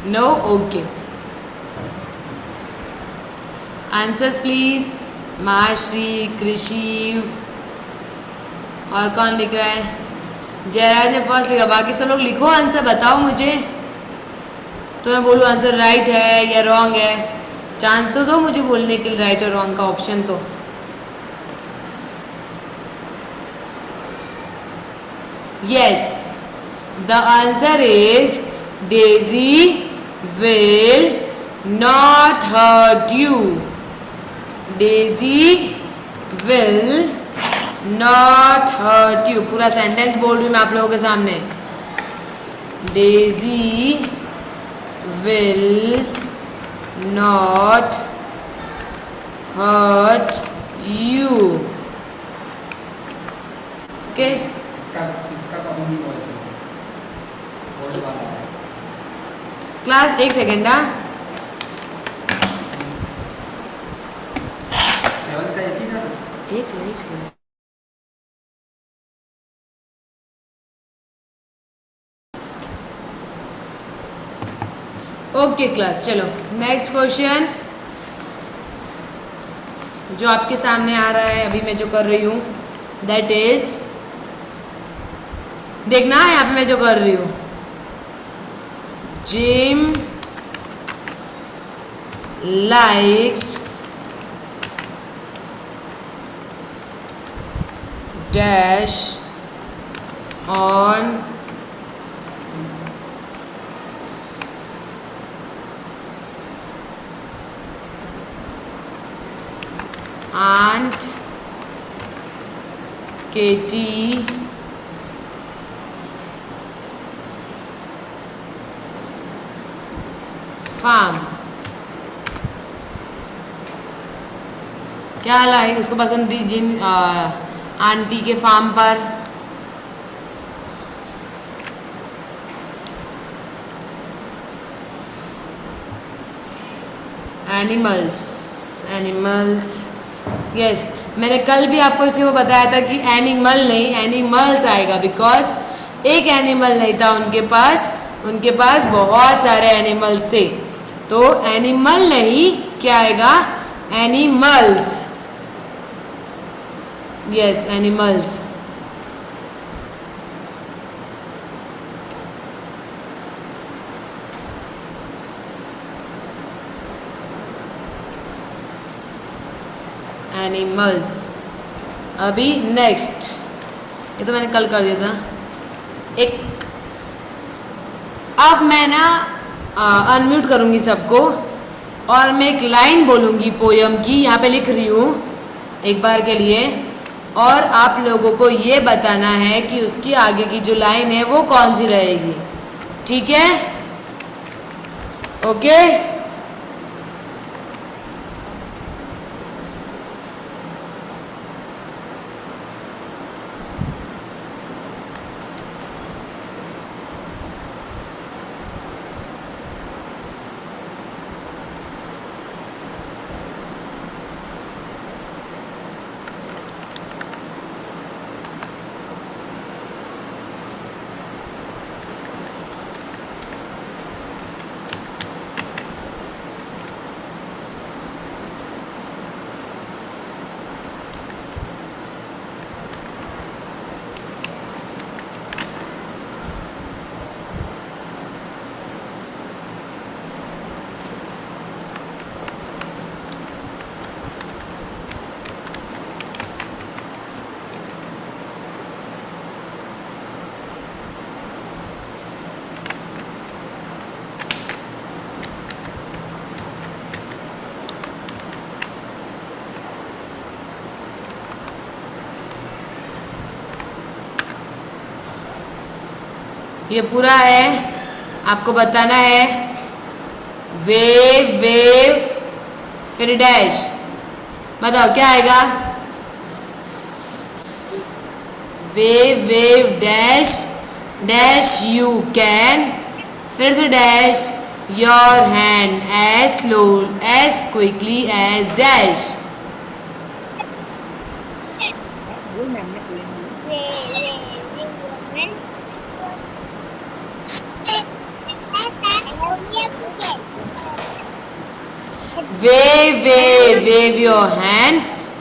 No, okay. Answers please. Mashri, Krishi, और कौन लिख रहा है? जयराज ने फर्स्ट लिखा, बाकी सब लोग लिखो आंसर, बताओ मुझे तो मैं बोलूँ आंसर राइट है या रॉन्ग है। चांस तो दो मुझे बोलने के लिए राइट और रॉन्ग का ऑप्शन तो। Yes, the answer is Daisy will not hurt you. Daisy will not hurt you. पूरा सेंटेंस बोल रही हूँ मैं आप लोगों के सामने। Daisy will not hurt you. Okay, class एक सेकेंड। एक सेकेंड। ओके क्लास, चलो नेक्स्ट क्वेश्चन जो आपके सामने आ रहा है अभी मैं जो कर रही हूँ, दैट इज, देखना है यहाँ पे मैं जो कर रही हूँ। Gym likes dash on Aunt Katie farm। क्या लाइक उसको पसंद थी जिन आंटी के फार्म पर। एनिमल्स यस, मैंने कल भी आपको इसी को बताया था कि एनिमल नहीं एनिमल्स आएगा, बिकॉज एक एनिमल नहीं था उनके पास बहुत सारे एनिमल्स थे। तो एनिमल नहीं, क्या आएगा? एनिमल्स। Yes, animals. एनिमल्स। अभी नेक्स्ट, ये तो मैंने कल कर दिया था। एक अब मैं ना अनम्यूट करूँगी सबको और मैं एक लाइन बोलूँगी पोयम की, यहाँ पे लिख रही हूँ एक बार के लिए, और आप लोगों को ये बताना है कि उसकी आगे की जो लाइन है वो कौन सी रहेगी। ठीक है? ओके? ये पूरा है, आपको बताना है। वेव वेव फिर डैश, बताओ क्या आएगा? Wave wave dash dash you can, फिर से dash your hand as slow as quickly as dash. wave your hand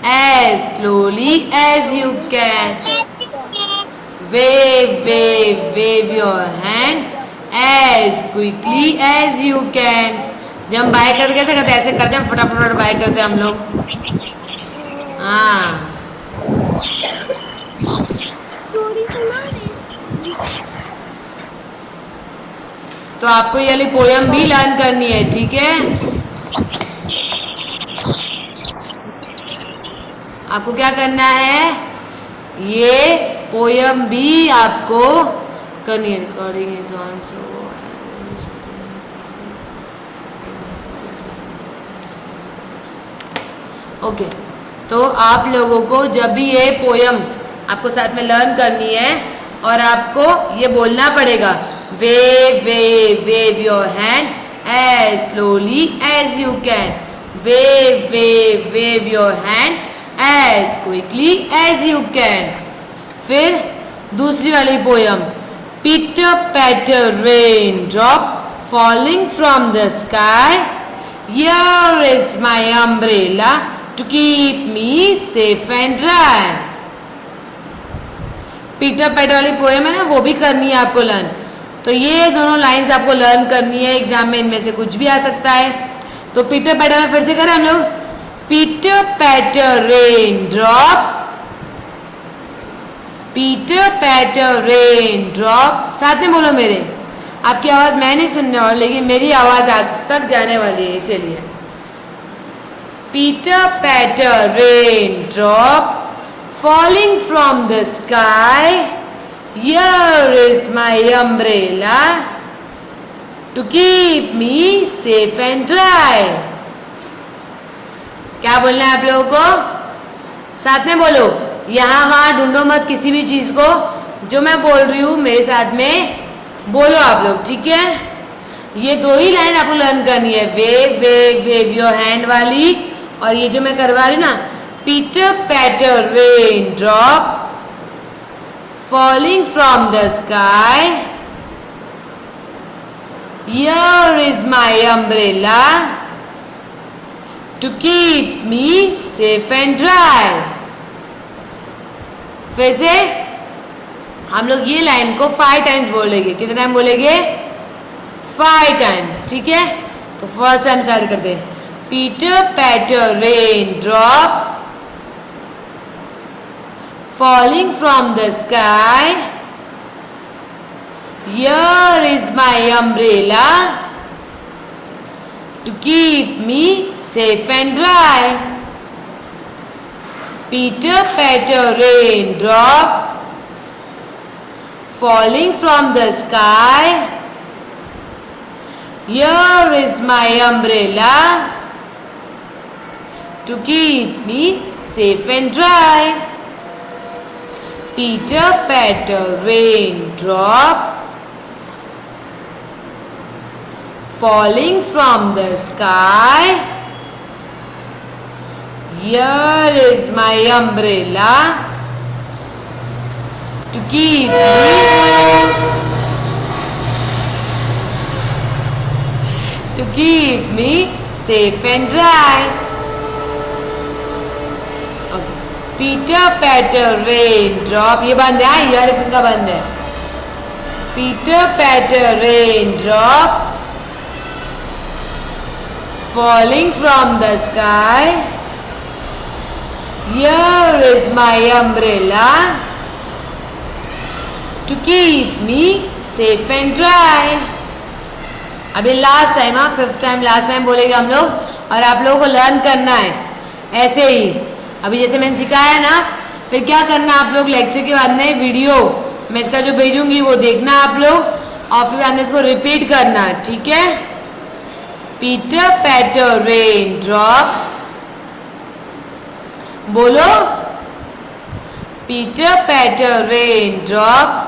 as slowly as you can. Wave your hand as quickly as you can. जब हम bye करते कैसे करते हैं? ऐसे करते हैं, फटाफट बाय करते हैं हम लोग. हाँ, तो आपको ये वाली पोयम भी लर्न करनी है, ठीक है? आपको क्या करना है? ये पोयम भी आपको करनी है. Recording is on so okay. तो आप लोगों को जब भी ये पोयम आपको साथ में लर्न करनी है और आपको ये बोलना पड़ेगा, wave your hand as slowly as you can. Wave your hand as quickly as you can. फिर दूसरी वाली poem, Pitter patter raindrop falling from the sky. Here is my umbrella to keep me safe and dry. Pitter पैटर वाली poem है ना, वो भी करनी है आपको लर्न. तो ये दोनों लाइंस आपको लर्न करनी है. एग्जाम में इनमें से कुछ भी आ सकता है. तो पीटर पैटर में फिर से करें हम लोग. Peter patter rain drop, Peter patter rain drop. साथ में बोलो मेरे. आपकी आवाज़ मैं नहीं सुनने वाली, लेकिन मेरी आवाज़ आप तक जाने वाली है, इसीलिए. Pitter patter raindrop falling from the sky. Here is my umbrella to keep me safe and dry. क्या बोलना है आप लोगों को? साथ में बोलो. यहाँ वहाँ ढूंढो मत किसी भी चीज़ को. जो मैं बोल रही हूँ मेरे साथ में बोलो आप लोग, ठीक है? ये दो ही लाइन आपको लर्न करनी है, वेव योर हैंड वाली, और ये जो मैं करवा रही ना, pitter patter rain drop falling from the sky. Here is my umbrella to keep me safe and dry. फिर से हम लोग ये लाइन को 5 टाइम्स बोलेंगे. कितने टाइम बोलेंगे? 5 टाइम्स, ठीक है? तो फर्स्ट टाइम स्टार्ट करते हैं. Pitter patter raindrop falling from the sky. Here is my umbrella to keep me safe and dry. Pitter patter raindrop falling from the sky. Here is my umbrella to keep me safe and dry. Pitter patter raindrop falling from the sky. Here is my umbrella to keep me safe and dry. Pitter patter raindrop, ये बंद है, ये वाले finger बंद है. Pitter patter raindrop falling from the sky. Here is my umbrella to keep me safe and dry. अभी last time, हाँ 5th time last time बोलेंगे हम लोग, और आप लोगों को लर्न करना है ऐसे ही. अभी जैसे मैंने सिखाया ना, फिर क्या करना आप लोग, लेक्चर के बाद में वीडियो मैं इसका जो भेजूंगी वो देखना आप लोग, और फिर बाद में इसको रिपीट करना, ठीक है? पीटर पैटर रेनड्रॉप, बोलो. Peter patter raindrop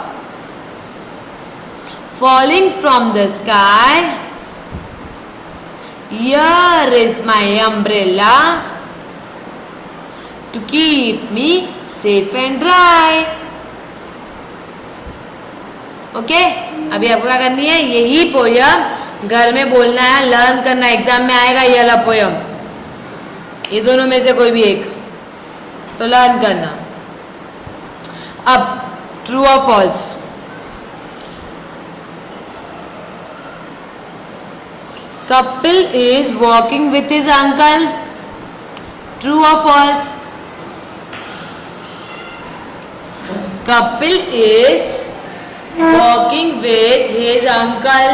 falling from the sky. Here is my umbrella to keep me safe and dry. Okay, अभी आपको क्या करनी है, यही पोयम घर में बोलना है, लर्न करना है. एग्जाम में आएगा ये वाला पोयम, ये दोनों में से कोई भी एक, तो लर्न करना। अब ट्रू और false. Kapil is walking with his uncle, true और false? Kapil is walking with his uncle,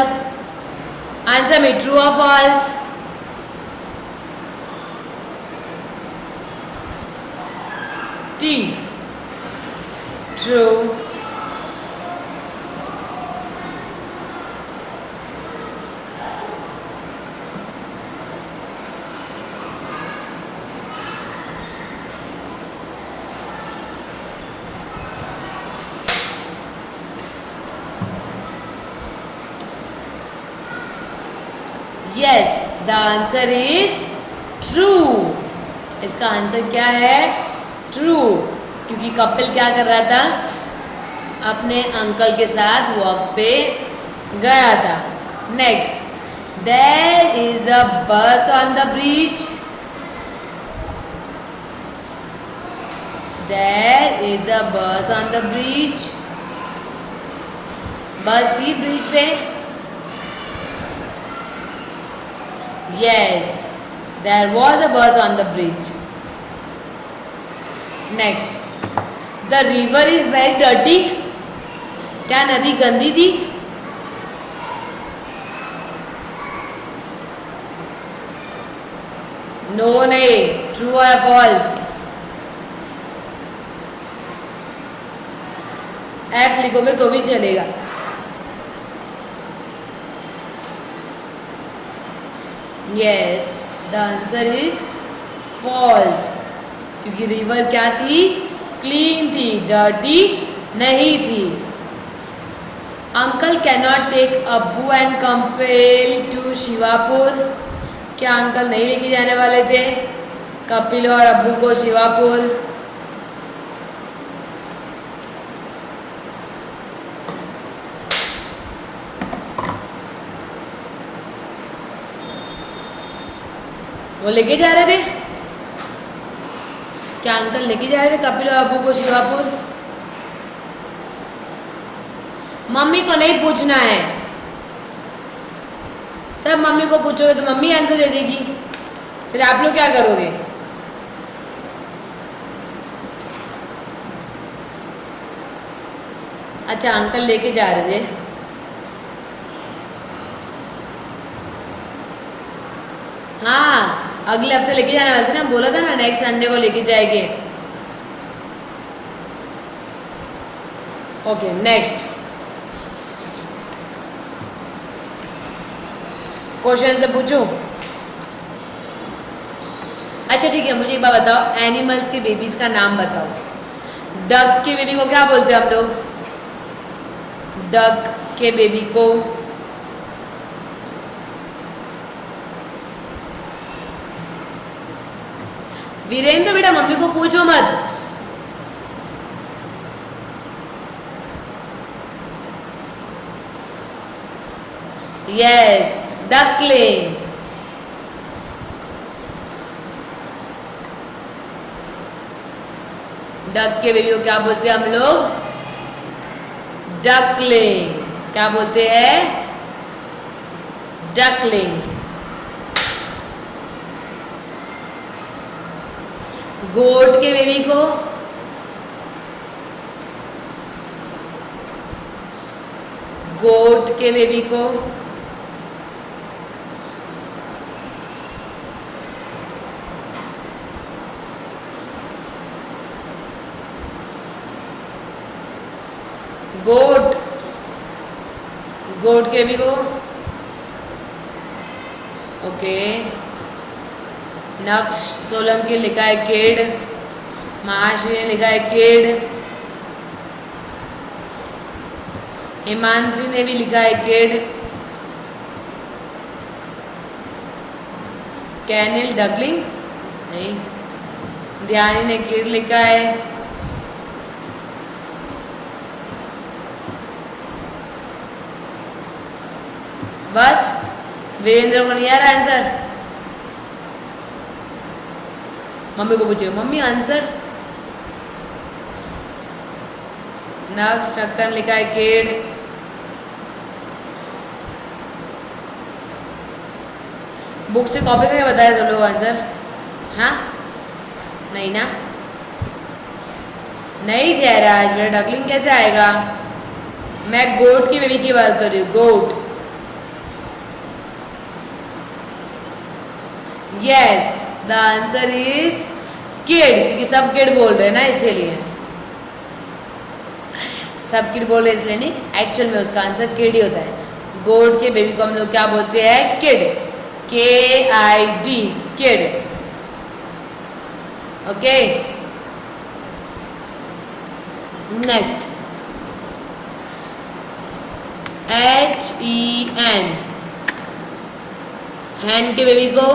answer में ट्रू और false? T, true. Yes, the answer is true. इसका आंसर क्या है? ट्रू, क्योंकि कपिल क्या कर रहा था? अपने अंकल के साथ वॉक पे गया था। Next, there is a bus on the bridge. There is a bus on the bridge. बस थी ब्रिज पे? Yes, there was a bus on the bridge. Next, the river is very dirty. क्या नदी गंदी थी? नो नहीं, true और false? F लिखोगे तो भी चलेगा। Yes, the answer is false. क्योंकि रिवर क्या थी? क्लीन थी, डर्टी नहीं थी। अंकल कैनॉट टेक अब्बू एंड कपिल टू शिवापुर। क्या अंकल नहीं लेके जाने वाले थे कपिल और अब्बू को शिवापुर? वो लेके जा रहे थे? क्या अंकल लेके जा रहे थे कपिल और अब्बू को शिवापुर? मम्मी को नहीं पूछना है, सब मम्मी को पूछोगे तो मम्मी आंसर दे देगी, फिर आप लोग क्या करोगे? अच्छा, अंकल लेके जा रहे थे। हाँ, अगले हफ्ते लेके जाने वाले थे ना, बोला था ना नेक्स्ट संडे को लेके जाएंगे। ओके, नेक्स्ट क्वेश्चन से पूछूं? अच्छा ठीक है, मुझे एक बात बताओ, एनिमल्स के बेबीज का नाम बताओ। डक के बेबी को क्या बोलते हैं हम लोग? डक के बेबी को वीरेंद्र बेटा मम्मी को पूछो मत। Yes, duckling. डक के बेबी को क्या बोलते हैं हम लोग? डकलिंग। क्या बोलते हैं? डकलिंग। गोट के बेबी को? गोट के बेबी को? गोट, गोट के बेबी को? ओके, नक्श सोलंकी लिखा है किड, महाश्री ने लिखा है किड, हिमांत्री ने भी लिखा है किड, कैनिल डकलिंग नहीं, ध्यानी ने किड लिखा है। बस वीरेंद्र को नहीं आ रहा आंसर? मम्मी को पूछेगा मम्मी आंसर। नेक्स्ट ढक्कन लिखा है किड। बुक से कॉपी करके बताया सब लोग आंसर। हाँ नहीं ना, नहीं जयराज मेरा डकलिंग कैसे आएगा। मैं गोट की बेबी की बात कर रही हूँ, goat. Yes the answer is kid, क्योंकि सब किड बोल रहे हैं ना इसीलिए। सब किड बोल रहे इसलिए नहीं, एक्चुअल में उसका आंसर किड ही होता है। गोट के बेबी को हम लोग क्या बोलते हैं, kid, KID, kid. Okay next HEN, हैन के बेबी को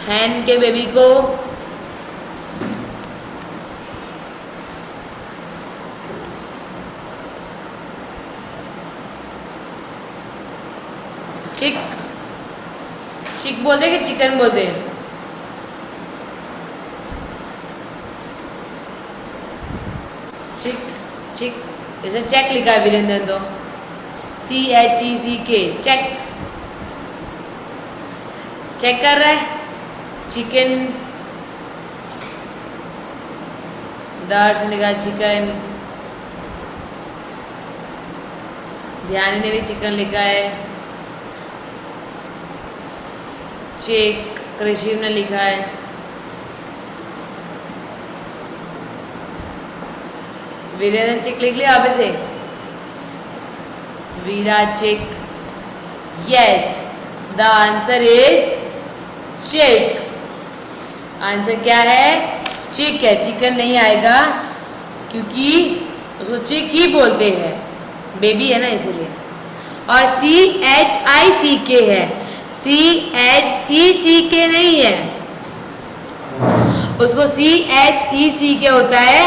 हैन के बेबी को चिक, चिक बोलते हैं कि चिकन बोलते हैं। चिक, चिक जैसे चेक लिखा है वीरेंद्र तो CHECK, चेक, चेक कर रहा है। चिकन, दर्श ने लिखा चिकन, ध्यानी ने भी चिकन लिखा है। चेक कृषि ने लिखा है। वीरेंद्र चिक लिख लिया आप से, वीरा चिक। यस द आंसर इज चिक। आंसर क्या है, चिक है, चिकन नहीं आएगा क्योंकि उसको चिक ही बोलते हैं, बेबी है ना इसीलिए। और CHICK है, CHECK नहीं है, उसको CHECK होता है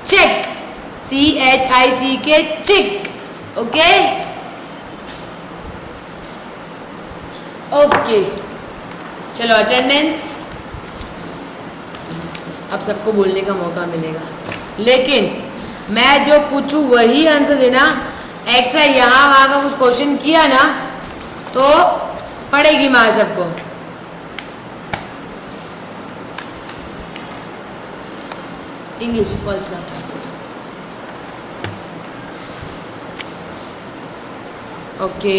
चिक, CHICK चिक। ओके ओके चलो अटेंडेंस, अब सबको बोलने का मौका मिलेगा, लेकिन मैं जो पूछूं वही आंसर देना। एक्स्ट्रा यहाँ वहाँ का कुछ क्वेश्चन किया ना तो पड़ेगी मार सबको। इंग्लिश फर्स्ट का ओके,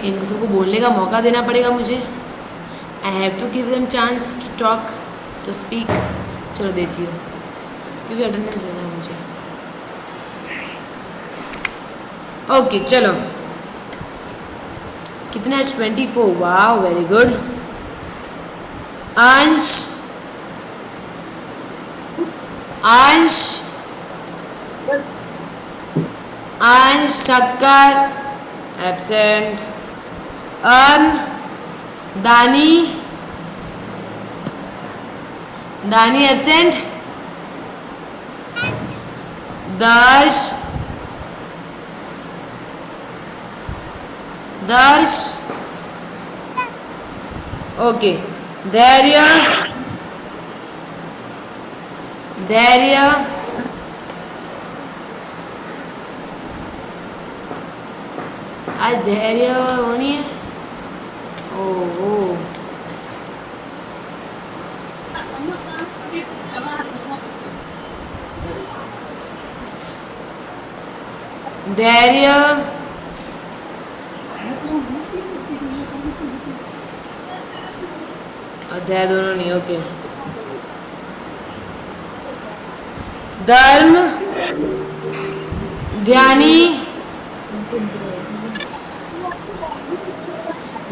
इनको सबको बोलने का मौका देना पड़ेगा मुझे। I have to give them chance to talk, to speak. चलो देती हूँ क्योंकि अटेंडेंस देना है मुझे। ओके चलो, कितना है 24। वाह वेरी गुड। अंश, अंश, अंश ठक्कर एब्सेंट। दानी, दानी एब्सेंट। दर्श, दर्श ओके। धैर्य, धैर्य, आज धैर्य होनी है। ओहो धैर्य, अध्याय दोनों नहीं। Okay Dharm, Dhyani,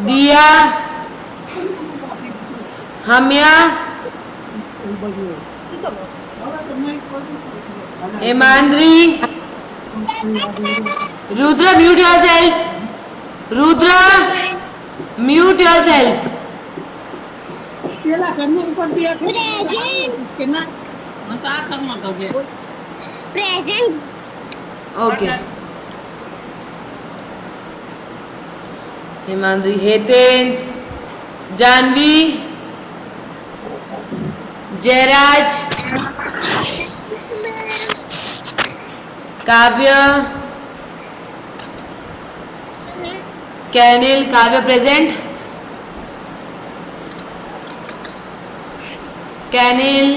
Diya, Hamya, Hemandri, Rudra mute yourself, Rudra mute yourself. Present okay Himandri, Hetendra, Janvi, Jayraj, Kavya, Kenil, Kavya present, Kenil,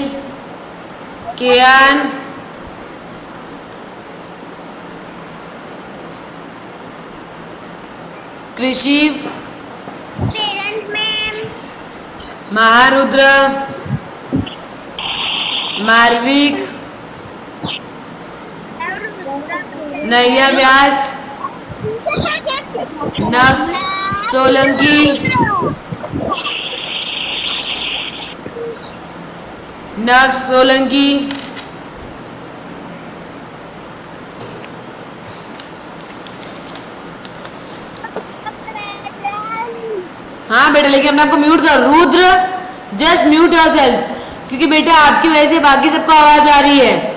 Keyan, Krishiv, Maharudra, Marvik, Naiya Vyas, नक्स सोलंकी, नक्स सोलंकी, हाँ बेटा, लेकिन अपने आपको म्यूट कर। रुद्र, जस्ट म्यूट योरसेल्फ, क्योंकि बेटा आपकी वजह से बाकी सबको आवाज आ रही है।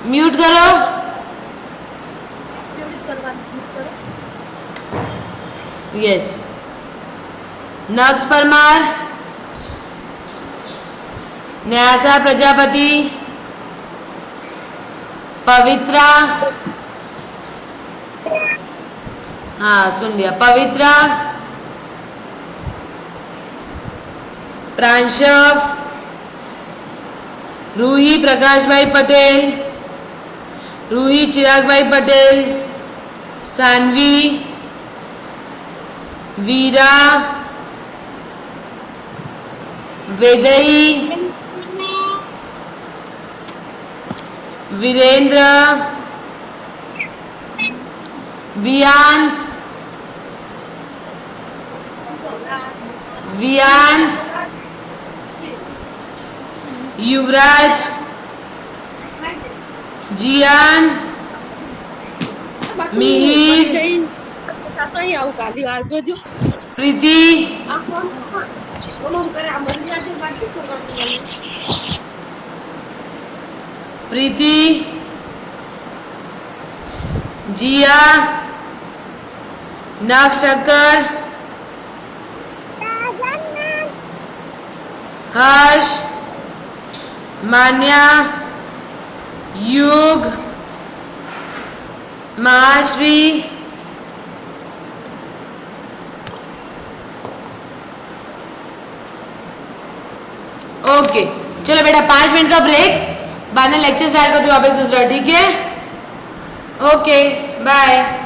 म्यूट करो। यस। नक्स परमार, न्यासा प्रजापति, पवित्रा, हाँ सुन लिया, पवित्रा, प्रांशव, रूही प्रकाश भाई पटेल, रूही चिराग भाई पटेल, सानवी, वीरा, वेदई, वीरेंद्र, वियांत, वियांत, युवराज, जियान, मिहिर, प्रीति, प्रीति, जिया, नागशंकर, हर्ष, मान्या, युग, महाश्री, ओके। चलो बेटा 5 मिनट का ब्रेक, बाद में लेक्चर स्टार्ट करते हो वापस दूसरा, ठीक है? Okay bye.